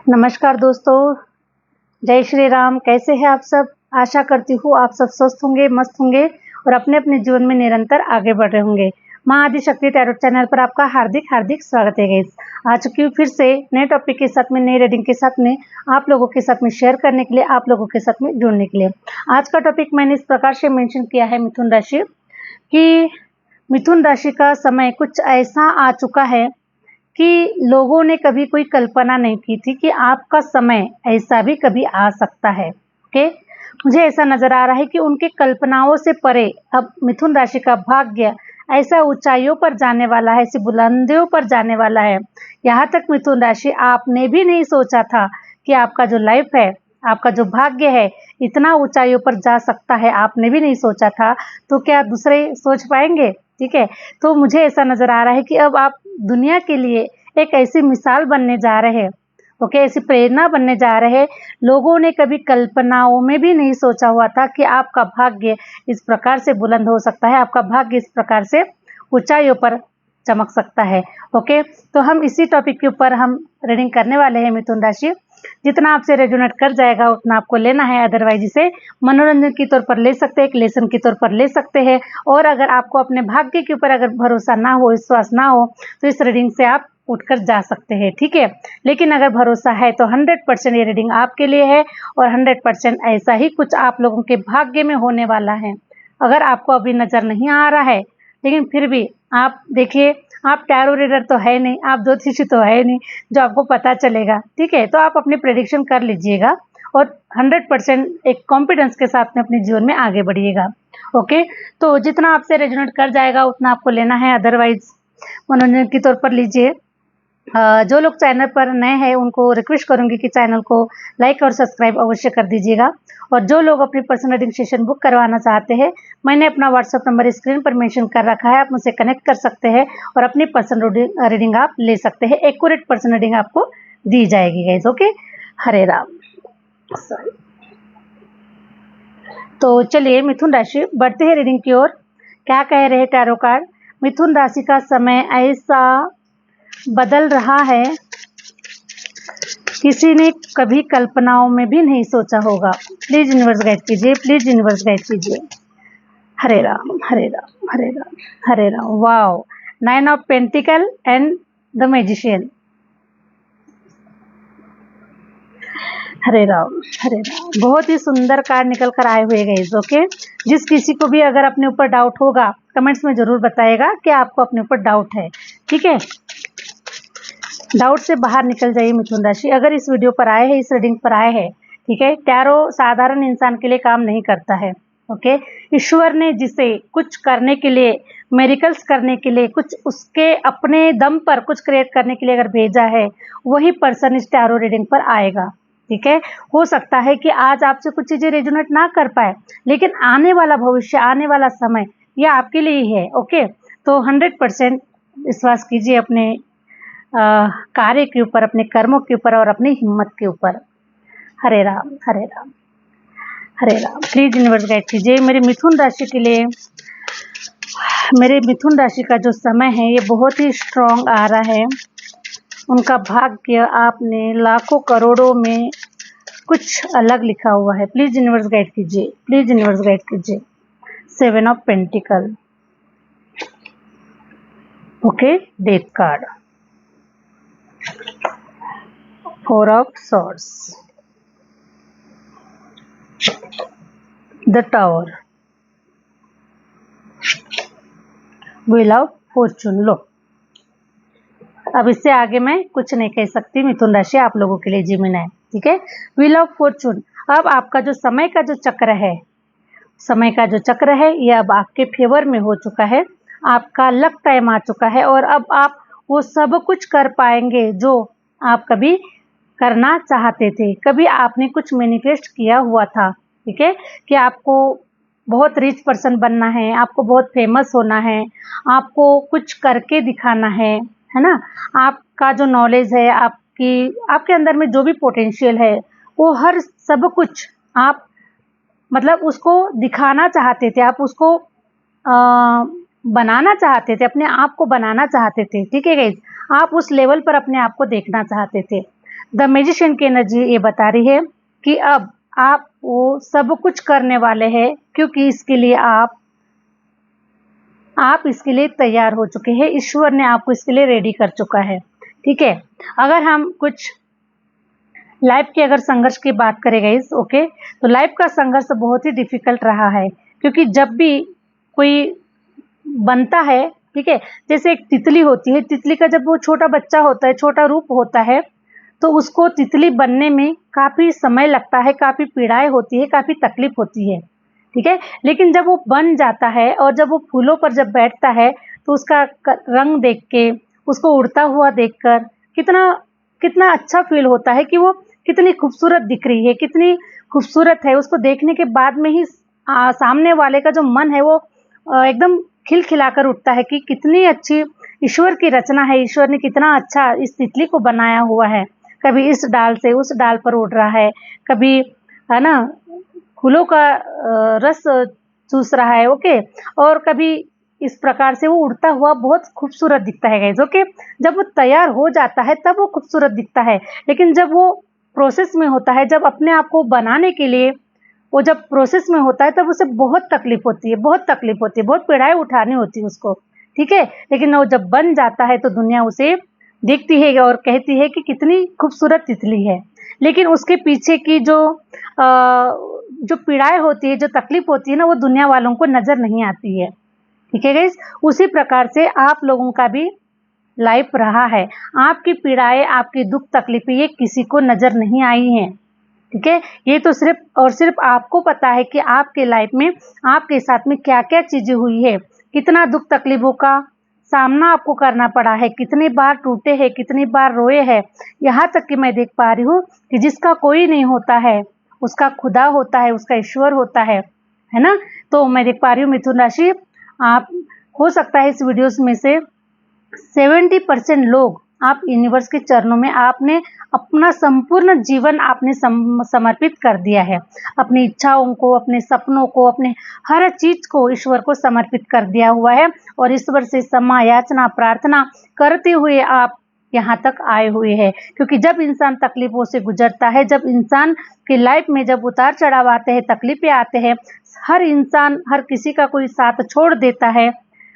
नमस्कार दोस्तों, जय श्री राम। कैसे हैं आप सब? आशा करती हूँ आप सब स्वस्थ होंगे, मस्त होंगे और अपने अपने जीवन में निरंतर आगे बढ़ रहे होंगे। माँ आदिशक्ति टैरोट चैनल पर आपका हार्दिक हार्दिक स्वागत है गाइस। आ चुकी हूँ फिर से नए टॉपिक के साथ में, नई रीडिंग के साथ में, आप लोगों के साथ में शेयर करने के लिए, आप लोगों के साथ में जुड़ने के लिए। आज का टॉपिक मैंने इस प्रकार से मेंशन किया है मिथुन राशि, कि मिथुन राशि का समय कुछ ऐसा आ चुका है कि लोगों ने कभी कोई कल्पना नहीं की थी कि आपका समय ऐसा भी कभी आ सकता है। ओके, मुझे ऐसा नजर आ रहा है कि उनके कल्पनाओं से परे अब मिथुन राशि का भाग्य ऐसा ऊंचाइयों पर जाने वाला है, ऐसी बुलंदियों पर जाने वाला है। यहाँ तक मिथुन राशि आपने भी नहीं सोचा था कि आपका जो लाइफ है, आपका जो भाग्य है, इतना ऊंचाइयों पर जा सकता है, आपने भी नहीं सोचा था। तो क्या दूसरे सोच पाएंगे? ठीक है, तो मुझे ऐसा नजर आ रहा है कि अब आप दुनिया के लिए एक ऐसी मिसाल बनने जा रहे हैं। ओके, ऐसी प्रेरणा बनने जा रहे हैं। लोगों ने कभी कल्पनाओं में भी नहीं सोचा हुआ था कि आपका भाग्य इस प्रकार से बुलंद हो सकता है, आपका भाग्य इस प्रकार से ऊंचाइयों पर चमक सकता है। ओके, तो हम इसी टॉपिक के ऊपर हम रीडिंग करने वाले हैं मिथुन राशि। जितना आपसे रेजोनेट कर जाएगा उतना आपको लेना है, अदरवाइज इसे मनोरंजन के तौर पर ले सकते हैं, एक लेसन के तौर पर ले सकते हैं। और अगर आपको अपने भाग्य के ऊपर अगर भरोसा ना हो, विश्वास ना हो, तो इस रीडिंग से आप उठकर जा सकते हैं। ठीक है, लेकिन अगर भरोसा है तो 100% ये रीडिंग आपके लिए है और 100% ऐसा ही कुछ आप लोगों के भाग्य में होने वाला है। अगर आपको अभी नजर नहीं आ रहा है, लेकिन फिर भी आप देखिए, आप टैरो रीडर तो है नहीं, आप ज्योतिषी तो है नहीं जो आपको पता चलेगा। ठीक है, तो आप अपनी प्रेडिक्शन कर लीजिएगा और 100% एक कॉन्फिडेंस के साथ में अपने जीवन में आगे बढ़िएगा। ओके, तो जितना आपसे रेजोनेट कर जाएगा उतना आपको लेना है, अदरवाइज मनोरंजन के तौर पर लीजिए। जो लोग चैनल पर नए हैं उनको रिक्वेस्ट करूंगी कि चैनल को लाइक और सब्सक्राइब अवश्य कर दीजिएगा। और जो लोग अपनी पर्सनल रीडिंग सेशन बुक करवाना चाहते हैं, मैंने अपना व्हाट्सएप नंबर स्क्रीन पर मेंशन कर रखा है, आप मुझसे कनेक्ट कर सकते हैं और अपनी पर्सनल रीडिंग आप ले सकते हैं। एक्यूरेट पर्सनल रीडिंग आपको दी जाएगी गाइस। ओके, हरे राम। सॉरी। तो चलिए मिथुन राशि बढ़ते हैं रीडिंग की ओर। क्या कह रहे हैं टैरो कार्ड? मिथुन राशि का समय ऐसा बदल रहा है किसी ने कभी कल्पनाओं में भी नहीं सोचा होगा। प्लीज यूनिवर्स गाइड कीजिए, प्लीज यूनिवर्स गाइड कीजिए। Hare Ram Hare Ram Hare Ram Hare Ram. Wow, 9 of pentacles and the magician. Hare Ram Hare Ram. बहुत ही सुंदर कार्ड निकल कर आए हुए गाइस। ओके, जिस किसी को भी अगर अपने ऊपर डाउट होगा कमेंट्स में जरूर बताएगा कि आपको अपने ऊपर डाउट है। ठीक है, डाउट से बाहर निकल जाइए मिथुन राशि। अगर इस वीडियो पर आए हैं, इस रीडिंग पर आए हैं, ठीक है, टैरो साधारण इंसान के लिए काम नहीं करता है। ओके, ईश्वर ने जिसे कुछ करने के लिए, मेरिकल्स करने के लिए, कुछ उसके अपने दम पर कुछ क्रिएट करने के लिए अगर भेजा है, वही पर्सन इस टैरो रीडिंग पर आएगा। ठीक है, हो सकता है कि आज आपसे कुछ चीजें रेजोनेट ना कर पाए, लेकिन आने वाला भविष्य, आने वाला समय यह आपके लिए ही है। ओके, तो 100% विश्वास कीजिए अपने कार्य के ऊपर, अपने कर्मों के ऊपर और अपनी हिम्मत के ऊपर। हरे Ram Hare Ram Hare Ram. Please universe guide कीजिए मेरे मिथुन राशि के लिए। मेरे मिथुन राशि का जो समय है ये बहुत ही स्ट्रांग आ रहा है। उनका भाग्य आपने लाखों करोड़ों में कुछ अलग लिखा हुआ है। प्लीज यूनिवर्स गाइड कीजिए, प्लीज यूनिवर्स गाइड कीजिए। 7 of pentacle. Okay, death card. 4 of swords, the tower, wheel of fortune। लो, अब इससे आगे मैं कुछ नहीं कह सकती मिथुन राशि आप लोगों के लिए जीवन है। ठीक है, व्हील ऑफ फॉर्चून। अब आपका जो समय का जो चक्र है, समय का जो चक्र है ये अब आपके फेवर में हो चुका है। आपका लक टाइम आ चुका है और अब आप वो सब कुछ कर पाएंगे जो आप कभी करना चाहते थे। कभी आपने कुछ मैनिफेस्ट किया हुआ था, ठीक है, कि आपको बहुत रिच पर्सन बनना है, आपको बहुत फेमस होना है, आपको कुछ करके दिखाना है ना। आपका जो नॉलेज है, आपके अंदर में जो भी पोटेंशियल है, वो हर सब कुछ आप मतलब उसको दिखाना चाहते थे। आप उसको बनाना चाहते थे, अपने आप को बनाना चाहते थे, ठीक है गाइज, आप उस लेवल पर अपने आप को देखना चाहते थे। द मैजिशियन की एनर्जी ये बता रही है कि अब आप वो सब कुछ करने वाले हैं, क्योंकि इसके लिए आप इसके लिए तैयार हो चुके हैं, ईश्वर ने आपको इसके लिए रेडी कर चुका है, ठीक है। अगर हम कुछ लाइफ के अगर संघर्ष की बात करें गाइस, ओके, तो लाइफ का संघर्ष बहुत ही डिफिकल्ट रहा है, क्योंकि जब भी कोई बनता है, ठीक है, जैसे एक तितली होती है, तितली का जब वो छोटा बच्चा होता है, छोटा रूप होता है, तो उसको तितली बनने में काफ़ी समय लगता है, काफ़ी पीड़ाएं होती है, काफ़ी तकलीफ होती है, ठीक है। लेकिन जब वो बन जाता है और जब वो फूलों पर जब बैठता है, तो उसका रंग देख के, उसको उड़ता हुआ देखकर कितना कितना अच्छा फील होता है कि वो कितनी खूबसूरत दिख रही है, कितनी खूबसूरत है। उसको देखने के बाद में ही सामने वाले का जो मन है वो एकदम खिलखिलाकर उठता है कि कितनी अच्छी ईश्वर की रचना है, ईश्वर ने कितना अच्छा इस तितली को बनाया हुआ है। कभी इस डाल से उस डाल पर उड़ रहा है, कभी है ना फूलों का रस चूस रहा है, ओके, और कभी इस प्रकार से वो उड़ता हुआ बहुत खूबसूरत दिखता है गाइस, ओके। जब वो तैयार हो जाता है तब वो खूबसूरत दिखता है, लेकिन जब वो प्रोसेस में होता है, जब अपने आप को बनाने के लिए वो जब प्रोसेस में होता है, तब उसे बहुत तकलीफ होती है, बहुत तकलीफ होती है, बहुत पीड़ाएं उठानी होती है उसको, ठीक है। लेकिन वो जब बन जाता है तो दुनिया उसे देखती है और कहती है कि कितनी खूबसूरत तितली है। लेकिन उसके पीछे की जो पीड़ाएं होती है, जो तकलीफ होती है ना, वो दुनिया वालों को नजर नहीं आती है, ठीक है गाइस। उसी प्रकार से आप लोगों का भी लाइफ रहा है। आपकी पीड़ाएं, आपकी दुख तकलीफें ये किसी को नजर नहीं आई हैं, ठीक है। ये तो सिर्फ और सिर्फ आपको पता है कि आपके लाइफ में आपके साथ में क्या क्या चीजें हुई है, कितना दुख तकलीफों का सामना आपको करना पड़ा है, कितनी बार टूटे हैं, कितनी बार रोए हैं। यहाँ तक कि मैं देख पा रही हूँ कि जिसका कोई नहीं होता है उसका खुदा होता है, उसका ईश्वर होता है ना। तो मैं देख पा रही हूँ मिथुन राशि, आप हो सकता है इस वीडियोस में से 70% लोग आप यूनिवर्स के चरणों में आपने अपना संपूर्ण जीवन आपने समर्पित कर दिया है, अपनी इच्छाओं को, अपने सपनों को, अपने हर चीज को ईश्वर को समर्पित कर दिया हुआ है, और ईश्वर से क्षमा याचना प्रार्थना करते हुए आप यहाँ तक आए हुए हैं। क्योंकि जब इंसान तकलीफों से गुजरता है, जब इंसान की लाइफ में जब उतार चढ़ाव आते हैं, तकलीफें आते हैं, हर इंसान हर किसी का कोई साथ छोड़ देता है,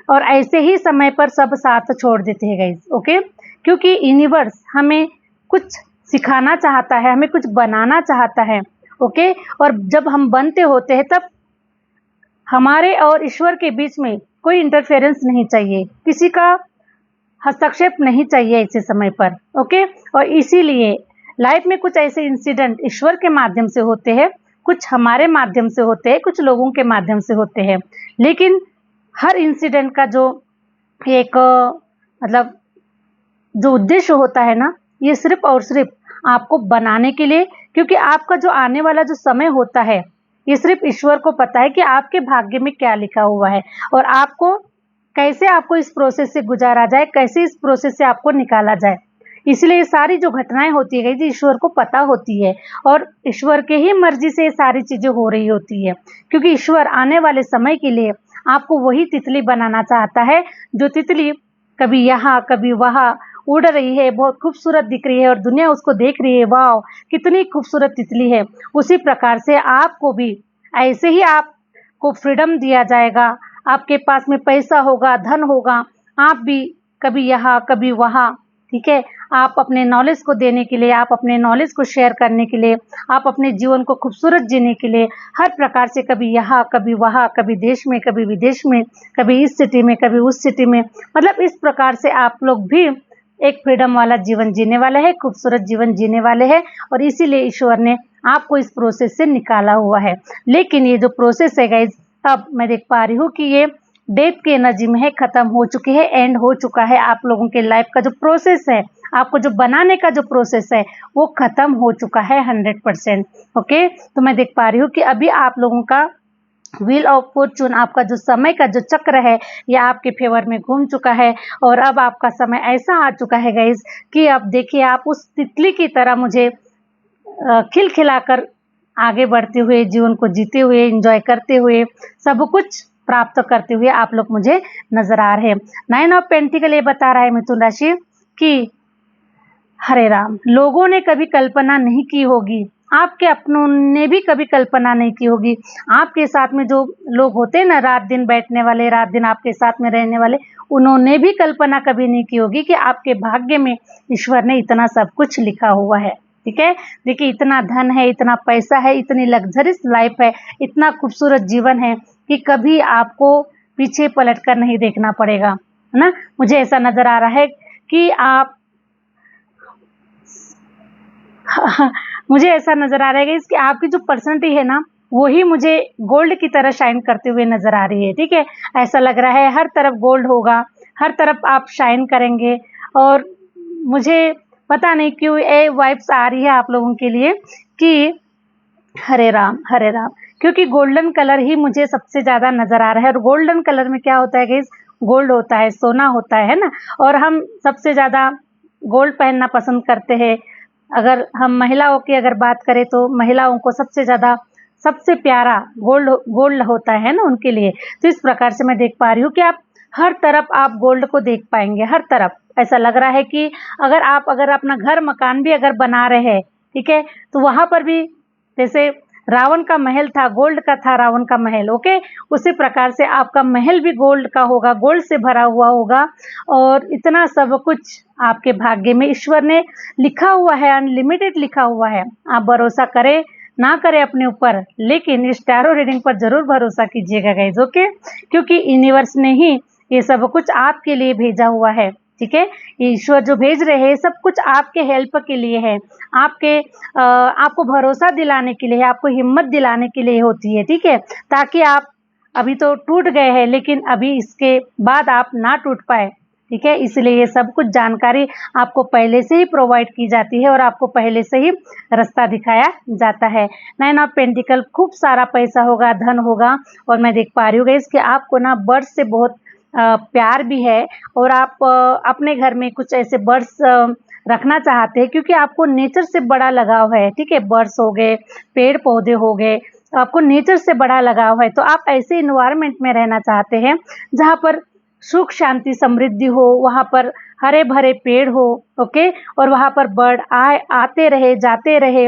और ऐसे ही समय पर सब साथ छोड़ देते हैं गाइस, ओके। क्योंकि यूनिवर्स हमें कुछ सिखाना चाहता है, हमें कुछ बनाना चाहता है, ओके। और जब हम बनते होते हैं तब हमारे और ईश्वर के बीच में कोई इंटरफेरेंस नहीं चाहिए, किसी का हस्तक्षेप नहीं चाहिए ऐसे समय पर, ओके। और इसीलिए लाइफ में कुछ ऐसे इंसिडेंट ईश्वर के माध्यम से होते हैं, कुछ हमारे माध्यम से होते हैं, कुछ लोगों के माध्यम से होते हैं। लेकिन हर इंसिडेंट का जो एक मतलब जो उद्देश्य होता है ना, ये सिर्फ और सिर्फ आपको बनाने के लिए, क्योंकि आपका जो आने वाला जो समय होता है ये सिर्फ ईश्वर को पता है कि आपके भाग्य में क्या लिखा हुआ है, और आपको कैसे आपको इस प्रोसेस से गुजारा जाए, कैसे इस प्रोसेस से आपको निकाला जाए। इसलिए सारी जो घटनाएं होती है ईश्वर को पता होती है, और ईश्वर के ही मर्जी से ये सारी चीजें हो रही होती है, क्योंकि ईश्वर आने वाले समय के लिए आपको वही तितली बनाना चाहता है, जो तितली कभी यहाँ कभी वहाँ उड़ रही है, बहुत खूबसूरत दिख रही है और दुनिया उसको देख रही है, वाह कितनी खूबसूरत तितली है। उसी प्रकार से आपको भी ऐसे ही आपको फ्रीडम दिया जाएगा, आपके पास में पैसा होगा, धन होगा, आप भी कभी यहाँ कभी वहाँ, ठीक है। आप अपने नॉलेज को देने के लिए, आप अपने नॉलेज को शेयर करने के लिए, आप अपने जीवन को खूबसूरत जीने के लिए हर प्रकार से कभी यहाँ कभी वहाँ, कभी देश में कभी विदेश में, कभी इस सिटी में कभी उस सिटी में, मतलब इस प्रकार से आप लोग भी एक फ्रीडम वाला जीवन जीने वाले हैं, खूबसूरत जीवन जीने वाले हैं, और इसीलिए ईश्वर ने आपको इस प्रोसेस से निकाला हुआ है। लेकिन ये जो प्रोसेस है गाइज, अब मैं देख पा रही हूँ कि ये डेथ की एनर्जी में है, खत्म हो चुकी है, एंड हो चुका है। आप लोगों के लाइफ का जो प्रोसेस है, आपको जो बनाने का जो प्रोसेस है वो खत्म हो चुका है 100%, ओके। तो मैं देख पा रही हूँ कि अभी आप लोगों का व्हील ऑफ फॉर्चून, आपका जो समय का जो चक्र है ये आपके फेवर में घूम चुका है, और अब आपका समय ऐसा आ चुका है गाइज कि अब देखिए आप उस तितली की तरह मुझे खिलखिलाकर आगे बढ़ते हुए, जीवन को जीते हुए, एंजॉय करते हुए, सब कुछ प्राप्त करते हुए आप लोग मुझे नजर आ रहे हैं। 9 ऑफ पेंटिकल ये बता रहा है मिथुन राशि कि हरे राम, लोगों ने कभी कल्पना नहीं की होगी, आपके अपनों ने भी कभी कल्पना नहीं की होगी, आपके साथ में जो लोग होते हैं ना, रात दिन बैठने वाले, रात दिन आपके साथ में रहने वाले, उन्होंने भी कल्पना कभी नहीं की होगी कि आपके भाग्य में ईश्वर ने इतना सब कुछ लिखा हुआ है। ठीक है, देखिए इतना धन है, इतना पैसा है, इतनी लग्जरियस लाइफ है, इतना खूबसूरत जीवन है कि कभी आपको पीछे पलट कर नहीं देखना पड़ेगा, है ना। मुझे ऐसा नजर आ रहा है कि आप मुझे ऐसा नजर आ रहा है कि आपकी जो पर्सनैलिटी है ना, वही मुझे गोल्ड की तरह शाइन करते हुए नजर आ रही है। ठीक है, ऐसा लग रहा है हर तरफ गोल्ड होगा, हर तरफ आप शाइन करेंगे। और मुझे पता नहीं क्यों ये वाइब्स आ रही है आप लोगों के लिए कि हरे राम हरे राम, क्योंकि गोल्डन कलर ही मुझे सबसे ज्यादा नजर आ रहा है। और गोल्डन कलर में क्या होता है गाइस, गोल्ड होता है, सोना होता है ना। और हम सबसे ज्यादा गोल्ड पहनना पसंद करते हैं। अगर हम महिलाओं की अगर बात करें तो महिलाओं को सबसे ज्यादा, सबसे प्यारा गोल्ड गोल्ड होता है ना उनके लिए। तो इस प्रकार से मैं देख पा रही हूँ कि आप हर तरफ आप गोल्ड को देख पाएंगे, हर तरफ। ऐसा लग रहा है कि अगर अपना घर मकान भी अगर बना रहे हैं, ठीक है, तो वहां पर भी जैसे रावण का महल था, गोल्ड का था रावण का महल, ओके, उसी प्रकार से आपका महल भी गोल्ड का होगा, गोल्ड से भरा हुआ होगा। और इतना सब कुछ आपके भाग्य में ईश्वर ने लिखा हुआ है, अनलिमिटेड लिखा हुआ है। आप भरोसा करें ना करें अपने ऊपर, लेकिन इस टैरो रीडिंग पर जरूर भरोसा कीजिएगा गाइज, ओके, क्योंकि यूनिवर्स ने ही ये सब कुछ आपके लिए भेजा हुआ है। ठीक है, ईश्वर जो भेज रहे हैं सब कुछ आपके हेल्प के लिए है, आपको भरोसा दिलाने के लिए, आपको हिम्मत दिलाने के लिए होती है। ठीक है, ताकि आप अभी तो टूट गए हैं, लेकिन अभी इसके बाद आप ना टूट पाए। ठीक है, इसलिए ये सब कुछ जानकारी आपको पहले से ही प्रोवाइड की जाती है और आपको पहले से ही रास्ता दिखाया जाता है। 9 ऑफ पेंटिकल, खूब सारा पैसा होगा, धन होगा। और मैं देख पा रही हूँ कि आपको ना बर्ड्स से बहुत प्यार भी है। और आप अपने घर में कुछ ऐसे बर्ड्स रखना चाहते हैं, क्योंकि आपको नेचर से बड़ा लगाव है। ठीक है, बर्ड्स हो गए, पेड़ पौधे हो गए, आपको नेचर से बड़ा लगाव है। तो आप ऐसे इन्वायरमेंट में रहना चाहते हैं जहाँ पर सुख शांति समृद्धि हो, वहाँ पर हरे भरे पेड़ हो, ओके, और वहाँ पर बर्ड आते रहे, जाते रहे,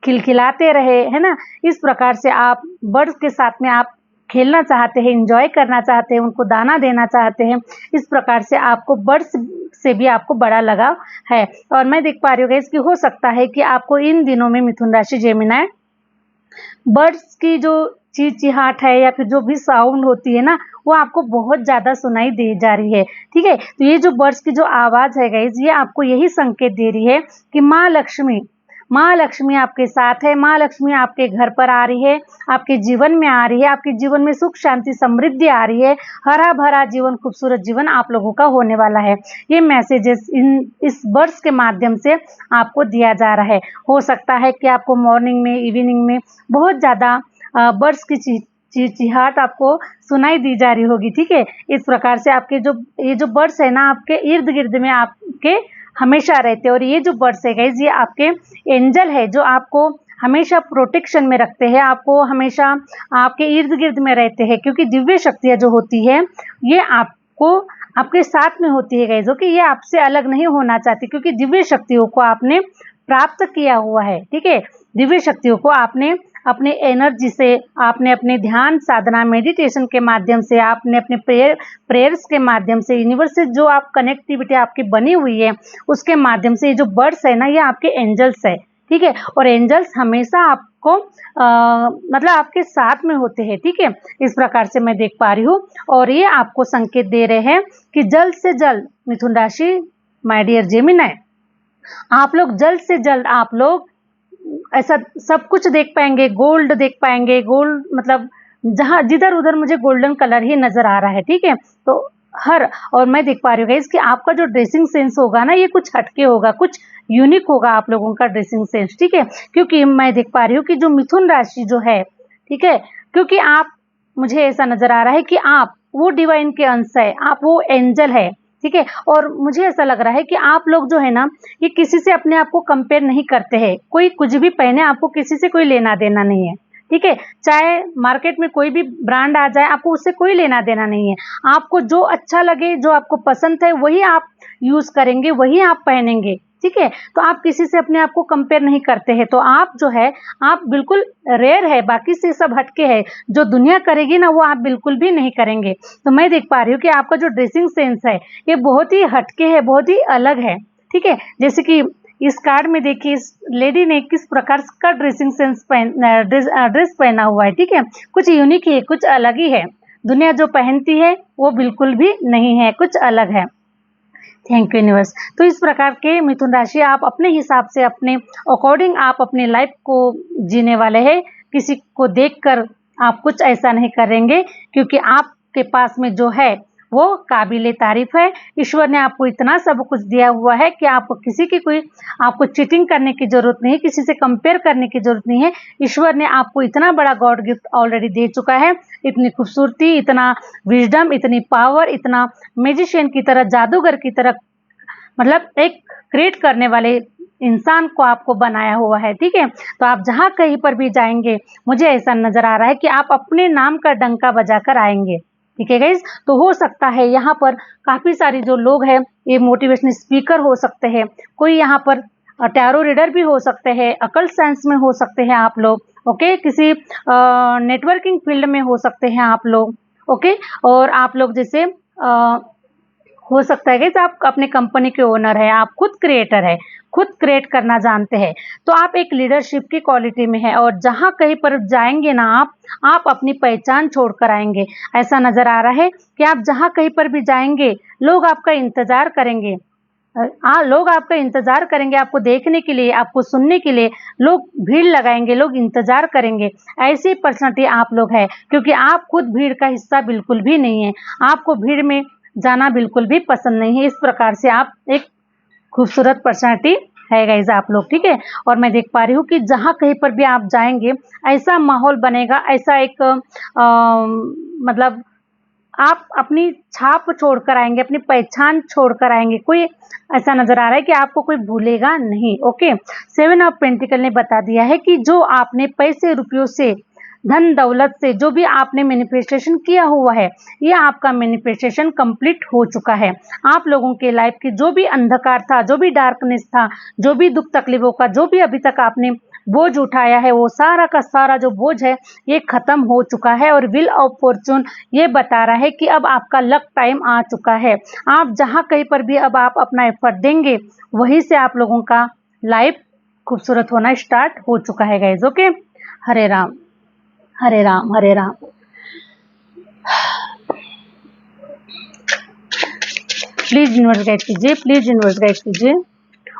खिलखिलाते रहे, है ना। इस प्रकार से आप बर्ड्स के साथ में आप खेलना चाहते हैं, एंजॉय करना चाहते हैं, उनको दाना देना चाहते हैं। इस प्रकार से आपको बर्ड्स से भी आपको बड़ा लगाव है। और मैं देख पा रही हूँ कि हो सकता है कि आपको इन दिनों में मिथुन राशि जेमिनी, बर्ड्स की जो चिहचिहाट है या फिर जो भी साउंड होती है ना, वो आपको बहुत ज्यादा सुनाई दे जा रही है। ठीक है, तो ये जो बर्ड्स की जो आवाज है गाइज, ये आपको यही संकेत दे रही है कि माँ लक्ष्मी आपके साथ है, माँ लक्ष्मी आपके घर पर आ रही है, आपके जीवन में आ रही है, आपके जीवन में सुख शांति समृद्धि आ रही है, हरा भरा जीवन, खूबसूरत जीवन आप लोगों का होने वाला है। ये मैसेजेस इस बर्ड्स के माध्यम से आपको दिया जा रहा है। हो सकता है कि आपको मॉर्निंग में, इवनिंग में बहुत ज्यादा बर्ड्स की चिहचिहाट आपको सुनाई दी जा रही होगी। ठीक है, इस प्रकार से आपके ये जो बर्ड्स है ना, आपके इर्द गिर्द में आपके हमेशा रहते हैं। और ये जो बर्ड्स है गाइस, ये आपके एंजल है जो आपको हमेशा प्रोटेक्शन में रखते हैं, आपको हमेशा आपके इर्द गिर्द में रहते हैं। क्योंकि दिव्य शक्तियाँ जो होती है ये आपको आपके साथ में होती है गाइस, ओके, ये आपसे अलग नहीं होना चाहती, क्योंकि दिव्य शक्तियों को आपने प्राप्त किया हुआ है। ठीक है, दिव्य शक्तियों को आपने अपने एनर्जी से, आपने अपने ध्यान साधना मेडिटेशन के माध्यम से, आपने अपने प्रेयर्स के माध्यम से, यूनिवर्स से जो आप कनेक्टिविटी आपकी बनी हुई है उसके माध्यम से, ये जो बर्ड्स है ना, ये आपके एंजल्स है। ठीक है, और एंजल्स हमेशा आपको मतलब आपके साथ में होते हैं। ठीक है, इस प्रकार से मैं देख पा रही हूँ। और ये आपको संकेत दे रहे हैं कि जल्द से जल्द मिथुन राशि, माय डियर जेमिनी, आप लोग जल्द से जल्द आप लोग ऐसा सब कुछ देख पाएंगे, गोल्ड देख पाएंगे। गोल्ड मतलब जहां जिधर उधर मुझे गोल्डन कलर ही नजर आ रहा है। ठीक है, तो और मैं देख पा रही हूँ कि आपका जो ड्रेसिंग सेंस होगा ना, ये कुछ हटके होगा, कुछ यूनिक होगा आप लोगों का ड्रेसिंग सेंस। ठीक है, क्योंकि मैं देख पा रही हूँ कि जो मिथुन राशि जो है, ठीक है, क्योंकि आप, मुझे ऐसा नजर आ रहा है कि आप वो डिवाइन के अंश है, आप वो एंजल है। ठीक है, और मुझे ऐसा लग रहा है कि आप लोग जो है ना, ये किसी से अपने आप को कंपेयर नहीं करते हैं। कोई कुछ भी पहने, आपको किसी से कोई लेना देना नहीं है। ठीक है। चाहे मार्केट में कोई भी ब्रांड आ जाए, आपको उससे कोई लेना देना नहीं है। आपको जो अच्छा लगे, जो आपको पसंद है, वही आप यूज करेंगे, वही आप पहनेंगे, ठीक है। तो आप किसी से अपने आप को कंपेयर नहीं करते हैं, तो आप जो है, आप बिल्कुल रेयर है, बाकी से सब हटके है। जो दुनिया करेगी ना, वो आप बिल्कुल भी नहीं करेंगे। तो मैं देख पा रही हूँ कि आपका जो ड्रेसिंग सेंस है, ये बहुत ही हटके है, बहुत ही अलग है, ठीक है। जैसे कि इस कार्ड में देखिए, इस लेडी ने किस प्रकार का ड्रेसिंग सेंस ड्रेस पहना हुआ है, ठीक है। कुछ यूनिक है, कुछ अलग ही है। दुनिया जो पहनती है वो बिल्कुल भी नहीं है, कुछ अलग है। Thank you universe. तो इस प्रकार के मिथुन राशि, आप अपने हिसाब से, अपने अकॉर्डिंग आप अपने लाइफ को जीने वाले हैं। किसी को देखकर आप कुछ ऐसा नहीं करेंगे, क्योंकि आपके पास में जो है वो काबिले तारीफ है। ईश्वर ने आपको इतना सब कुछ दिया हुआ है कि आपको किसी की कोई, आपको चीटिंग करने की जरूरत नहीं है, किसी से कंपेयर करने की जरूरत नहीं है। ईश्वर ने आपको इतना बड़ा गॉड गिफ्ट ऑलरेडी दे चुका है, इतनी खूबसूरती, इतना विजडम, इतनी पावर, इतना मैजिशियन की तरह, जादूगर की तरह, मतलब एक क्रिएट करने वाले इंसान को आपको बनाया हुआ है, ठीक है। तो आप जहां कहीं पर भी जाएंगे, मुझे ऐसा नजर आ रहा है कि आप अपने नाम का डंका बजाकर आएंगे, ठीक है गाइस। तो हो सकता है यहाँ पर काफी सारे जो लोग हैं, ये मोटिवेशनल स्पीकर हो सकते हैं, कोई यहाँ पर टैरो रीडर भी हो सकते हैं, अकल्ट साइंस में हो सकते हैं आप लोग, ओके। किसी नेटवर्किंग फील्ड में हो सकते हैं आप लोग, ओके। और आप लोग जैसे हो सकता है कि आप अपने कंपनी के ओनर है, आप खुद क्रिएटर है, खुद क्रिएट करना जानते हैं, तो आप एक लीडरशिप की क्वालिटी में है। और जहां कहीं पर जाएंगे ना, आप अपनी पहचान छोड़कर आएंगे। ऐसा नजर आ रहा है कि आप जहां कहीं पर भी जाएंगे, लोग आपका इंतजार करेंगे। लोग आपका इंतजार करेंगे, आपको देखने के लिए, आपको सुनने के लिए लोग भीड़ लगाएंगे, लोग इंतजार करेंगे। ऐसी पर्सनालिटी आप लोग है, क्योंकि आप खुद भीड़ का हिस्सा बिल्कुल भी नहीं है। आपको भीड़ में जाना बिल्कुल भी पसंद नहीं है। इस प्रकार से आप एक खूबसूरत पर्सनालिटी है गाइज आप लोग, ठीक है। और मैं देख पा रही हूँ कि जहां कहीं पर भी आप जाएंगे, ऐसा माहौल बनेगा, ऐसा एक मतलब आप अपनी छाप छोड़कर आएंगे, अपनी पहचान छोड़कर आएंगे। कोई ऐसा नजर आ रहा है कि आपको कोई भूलेगा नहीं, ओके। 7 ऑफ पेंटिकल ने बता दिया है कि जो आपने पैसे रुपयों से, धन दौलत से, जो भी आपने मैनिफेस्टेशन किया हुआ है, ये आपका मैनिफेस्टेशन कंप्लीट हो चुका है। आप लोगों के लाइफ की जो भी अंधकार था, जो भी डार्कनेस था, जो भी दुख तकलीफों का, जो भी अभी तक आपने बोझ उठाया है, वो सारा का सारा जो बोझ है, ये खत्म हो चुका है। और व्हील ऑफ फॉर्चून ये बता रहा है कि अब आपका लक टाइम आ चुका है। आप जहां कहीं पर भी अब आप अपना एफर्ट देंगे, वहीं से आप लोगों का लाइफ खूबसूरत होना स्टार्ट हो चुका है guys, okay. Hare Ram, Hare Ram, Hare Ram. Please universe guide कीजिए, प्लीज यूनिवर्स गाइड कीजिए।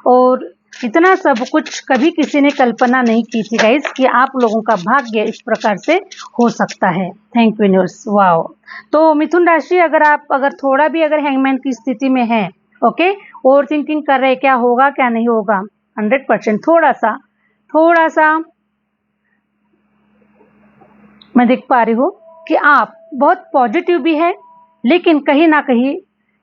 और इतना सब कुछ कभी किसी ने कल्पना नहीं की थी गाइज, कि आप लोगों का भाग्य इस प्रकार से हो सकता है। Thank you universe, wow. तो मिथुन राशि, अगर थोड़ा भी अगर हैंगमैन की स्थिति में है, ओके, ओवर थिंकिंग कर रहे क्या होगा क्या नहीं होगा, 100% थोड़ा सा मैं देख पा रही हूँ कि आप बहुत पॉजिटिव भी है, लेकिन कहीं ना कहीं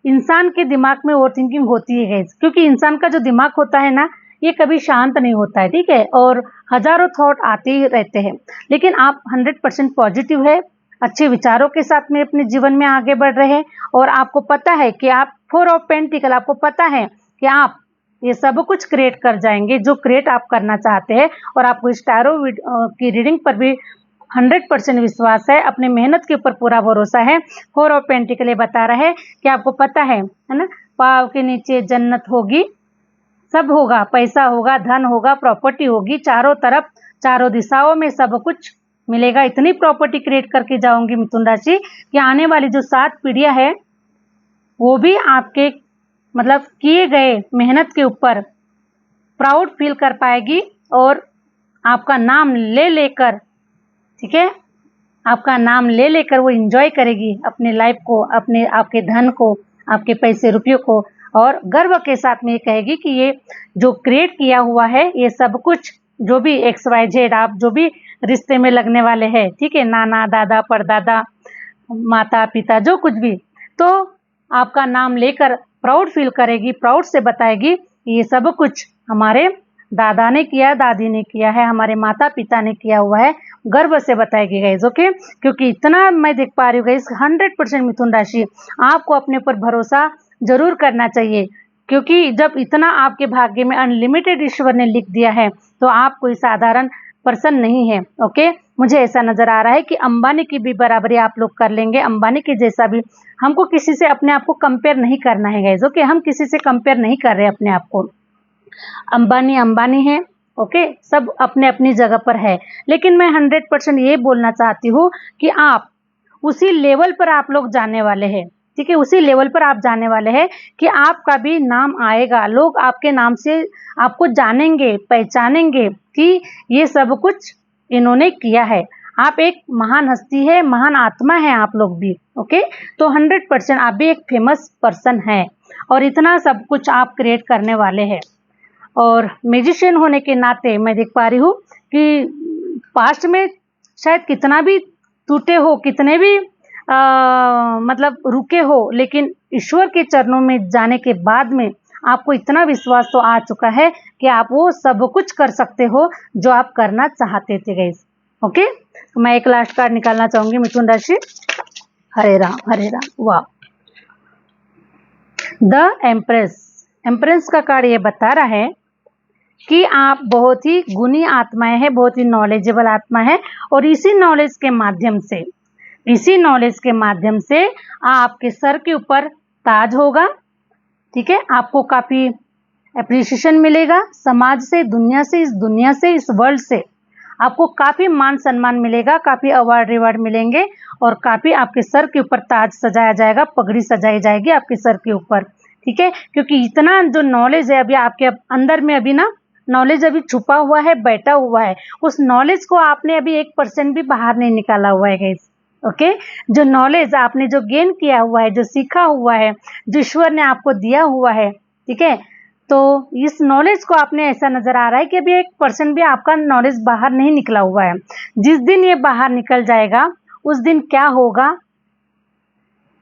इंसान के दिमाग में ओवर थिंकिंग होती है गाइस, क्योंकि इंसान का जो दिमाग होता है ना, ये कभी शांत नहीं होता है, ठीक है। और हजारों थॉट आते ही रहते हैं, लेकिन आप 100% पॉजिटिव है, अच्छे विचारों के साथ में अपने जीवन में आगे बढ़ रहे हैं। और आपको पता है कि आप 4 ऑफ पेंटिकल, आपको पता है कि आप ये सब कुछ क्रिएट कर जाएंगे, जो क्रिएट आप करना चाहते हैं। और आपको इस टैरो की रीडिंग पर भी 100% विश्वास है, अपने मेहनत के ऊपर पूरा भरोसा है। 4 ऑफ पेंटिकल बता रहा है कि आपको पता है ना, पाँव के नीचे जन्नत होगी, सब होगा, पैसा होगा, धन होगा, प्रॉपर्टी होगी, चारों तरफ, चारों दिशाओं में सब कुछ मिलेगा। इतनी प्रॉपर्टी क्रिएट करके जाऊंगी मिथुन राशि कि आने वाली जो 7 पीढ़ियां है, वो भी आपके मतलब किए गए मेहनत के ऊपर प्राउड फील कर पाएगी। और आपका नाम ले लेकर, ठीक है, आपका नाम ले लेकर वो एंजॉय करेगी अपने लाइफ को, अपने आपके धन को, आपके पैसे रुपयों को। और गर्व के साथ में ये कहेगी कि ये जो क्रिएट किया हुआ है, ये सब कुछ जो भी XYZ, आप जो भी रिश्ते में लगने वाले हैं, ठीक है, नाना दादा परदादा माता पिता जो कुछ भी, तो आपका नाम लेकर प्राउड फील करेगी, प्राउड से बताएगी ये सब कुछ हमारे दादा ने किया, दादी ने किया है, हमारे माता पिता ने किया हुआ है। गर्व से बताएगी गाइज। ओके, क्योंकि इतना मैं देख पा रही हूँ गाइज 100% मिथुन राशि आपको अपने ऊपर भरोसा जरूर करना चाहिए, क्योंकि जब इतना आपके भाग्य में अनलिमिटेड ईश्वर ने लिख दिया है तो आप कोई साधारण पर्सन नहीं है। ओके, मुझे ऐसा नजर आ रहा है कि अंबानी की भी बराबरी आप लोग कर लेंगे, अंबानी के जैसा भी। हमको किसी से अपने आप को कंपेयर नहीं करना है गाइज। ओके, हम किसी से कंपेयर नहीं कर रहे अपने आप को। अंबानी अंबानी है, ओके, सब अपने अपनी जगह पर है, लेकिन मैं 100% ये बोलना चाहती हूँ कि आप उसी लेवल पर आप लोग जाने वाले हैं। ठीक है, उसी लेवल पर आप जाने वाले हैं कि आपका भी नाम आएगा, लोग आपके नाम से आपको जानेंगे, पहचानेंगे कि ये सब कुछ इन्होंने किया है। आप एक महान हस्ती है, महान आत्मा है आप लोग भी। ओके, तो 100% आप भी एक फेमस पर्सन है और इतना सब कुछ आप क्रिएट करने वाले हैं। और म्यूजिशियन होने के नाते मैं देख पा रही हूँ कि पास्ट में शायद कितना भी टूटे हो, कितने भी मतलब रुके हो, लेकिन ईश्वर के चरणों में जाने के बाद में आपको इतना विश्वास तो आ चुका है कि आप वो सब कुछ कर सकते हो जो आप करना चाहते थे गाइस। ओके, तो मैं एक लास्ट कार्ड निकालना चाहूंगी मिथुन राशि। हरे राम हरे राम। वाह, द एम्प्रेस। एम्प्रेस का कार्ड ये बता रहा है कि आप बहुत ही गुणी आत्माएं हैं, बहुत ही नॉलेजेबल आत्मा है, और इसी नॉलेज के माध्यम से आपके सर के ऊपर ताज होगा। ठीक है, आपको काफी एप्रिसिएशन मिलेगा समाज से, दुनिया से, इस वर्ल्ड से आपको काफी मान सम्मान मिलेगा, काफी अवार्ड रिवार्ड मिलेंगे, और काफी आपके सर के ऊपर ताज सजाया जाएगा, पगड़ी सजाई जाएगी आपके सर के ऊपर। ठीक है, क्योंकि इतना जो नॉलेज है अभी आपके अंदर में, अभी ना नॉलेज अभी छुपा हुआ है, बैठा हुआ है, उस नॉलेज को आपने अभी 1% भी बाहर नहीं निकाला हुआ है गाइस। ओके, जो नॉलेज आपने जो गेन किया हुआ है, जो सीखा हुआ है, जो ईश्वर ने आपको दिया हुआ है, ठीक है, तो इस नॉलेज को आपने ऐसा नजर आ रहा है कि अभी 1% भी आपका नॉलेज बाहर नहीं निकला हुआ है। जिस दिन ये बाहर निकल जाएगा उस दिन क्या होगा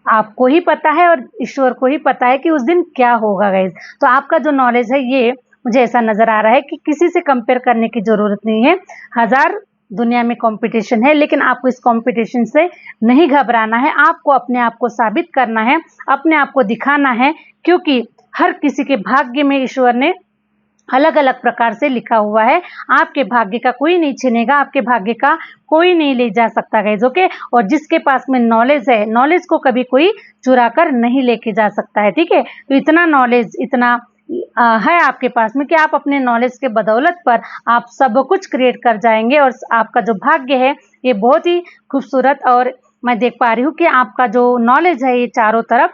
आपको ही पता है और ईश्वर को ही पता है कि उस दिन क्या होगा गाइस। तो आपका जो नॉलेज है ये मुझे ऐसा नजर आ रहा है कि किसी से कंपेयर करने की जरूरत नहीं है। हजार दुनिया में कंपटीशन है, लेकिन आपको इस कंपटीशन से नहीं घबराना है, आपको अपने आप को साबित करना है, अपने आप को दिखाना है, क्योंकि हर किसी के भाग्य में ईश्वर ने अलग अलग प्रकार से लिखा हुआ है। आपके भाग्य का कोई नहीं छीनेगा, आपके भाग्य का कोई नहीं ले जा सकता गाइस। ओके, और जिसके पास में नॉलेज है, नॉलेज को कभी कोई चुरा कर नहीं लेके जा सकता है। ठीक है, तो इतना नॉलेज, इतना है आपके पास में कि आप अपने नॉलेज के बदौलत पर आप सब कुछ क्रिएट कर जाएंगे, और आपका जो भाग्य है ये बहुत ही खूबसूरत, और मैं देख पा रही हूँ कि आपका जो नॉलेज है ये चारों तरफ